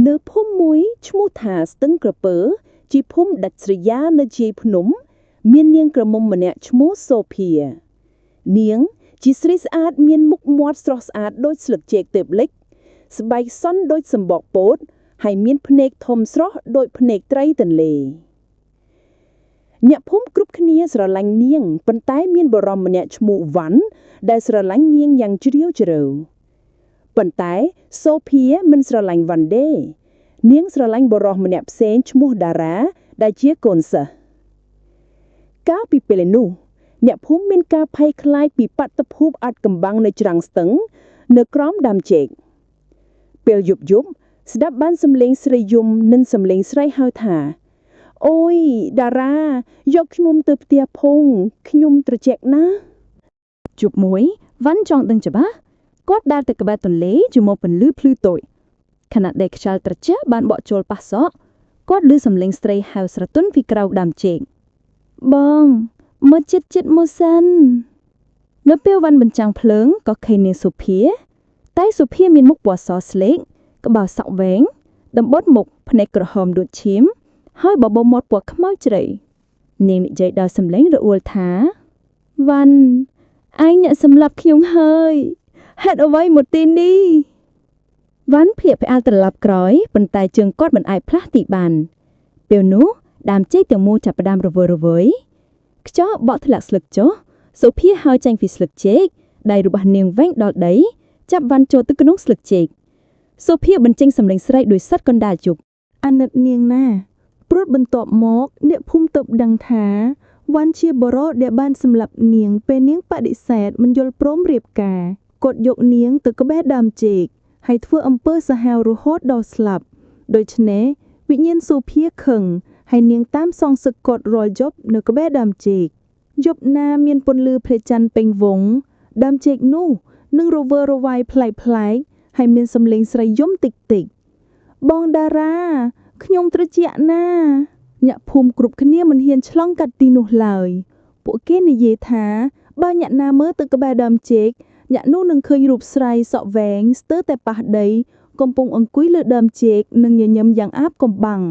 នៅភូមិមួយឈ្មោះថាស្ទឹងក្រពើជាភូមិដាច់ស្រយាលនៅជាយភ្នំមាននាងក្រមុំម្នាក់ឈ្មោះសូភានាងជាស្រីស្អាតមានមុខមាត់ស្រស់ស្អាតដូចស្លឹកចេកទើបលិចស្បែកសន់ដូចសម្បកពោតហើយមានភ្នែកធំស្រស់ដូចភ្នែកត្រីទន្លេអ្នកភូមិគ្រប់គ្នាស្រឡាញ់នាងប៉ុន្តែមានបុរសម្នាក់ឈ្មោះវ៉ាន់ដែលស្រឡាញ់នាងយ៉ាងជ្រាលជ្រៅប៉ុន្តែសូភាមិនស្រឡាញ់វ៉ាន់ទេនាងស្រឡាញ់បុរសម្នាក់ផ្សេងឈ្មោះតារាដែលជាកូនសិស្សកាលពីពេលនោះអ្នកភូមិមានការភ័យខ្លាចពីបាតុភូតអាថ៌កំបាំងនៅច្រាំងស្ទឹងនៅក្រោមដើមចេកពេលយប់ស្ដាប់បានសំឡេងស្រីយំនិងសំឡេងស្រីហៅថាអូយតារាយកខ្ញុំទៅផ្ទះភងខ្ញុំត្រជាក់ណាស់ជប់មួយវ៉ាន់ចង់ដឹងច្បាស់គាត់ដើរទៅក្បែរទន្លេជាមួយពន្លឺភ្លឺតូចខណៈដែលខ្យល់ត្រជាក់បានបក់ចូលប៉ះសក់គាត់ឮសំឡេងស្រីហៅស្រទន់ពីក្រៅដើមចេកបងមកចិត្តមកសិននៅពេលវ៉ាន់បញ្ចាំងភ្លើងក៏ឃើញនាងសុភាតែសុភាមានមុខពណ៌សស្លេកក្បាលសក់វែងដំបូលមុខភ្នែកក្រហមដូចឈាមហើយបបោមាត់ពណ៌ខ្មៅជ្រៅនាងនិយាយដោយសំឡេងរអួលថាវ៉ាន់ឯងអ្នកសម្លាប់ខ្ញុំហើយហេតុអ្វីមកទីនេះវ៉ាន់ភ្ញាក់ផ្អើលត្រឡប់ក្រោយប៉ុន្តែជើងគាត់មិនអាចផ្លាស់ទីបានពេលនោះដើមចេកទាំងមូលចាប់ផ្ដើមរវើយខ្យល់បក់ធ្លាក់ស្លឹកចុះសុភាហើរចេញពីស្លឹកចេកដៃរបស់នាងវែងដល់ដីចាប់វ៉ាន់ចូលទៅក្នុងស្លឹកចេកសុភាបញ្ចេញសំឡេងស្រែកដោយសត្វកណ្ដាលជប់អាណិតនាងណាព្រោះបន្ទាប់មកអ្នកភូមិទើបដឹងថាវ៉ាន់ជាបរិសុទ្ធដែលបានសម្លាប់នាងពេលនាងបដិសេធមិនយល់ព្រមរៀបការគាត់យកនាងទៅក្បែរដើមចេកហើយធ្វើអំពើសាហាវរហូតដល់ស្លាប់ដូច្នេះវិញ្ញាណសូភាខឹងហើយនាងតាមសងសឹកគាត់រាល់យប់នៅក្បែរដើមចេកយប់ណាមានពន្លឺព្រះច័ន្ទពេញវង្សដើមចេកនោះនឹងរវើរវាយប្លែកហើយមានសំឡេងស្រីយំតិចបងតារាខ្ញុំត្រជាក់ណាអ្នកភូមិគ្រប់គ្នាមិនហ៊ានឆ្លងកាត់ទីនោះឡើយពួកគេនិយាយថាបើអ្នកណាមើលទៅក្បែរដើមចេកអ្នកនោះនឹងឃើញរូបស្រីសក់វែងស្ទើរតែប៉ះដីកំពុងអង្គុយលើដើមចេកនិងញញឹមយ៉ាងអាបកំបាំង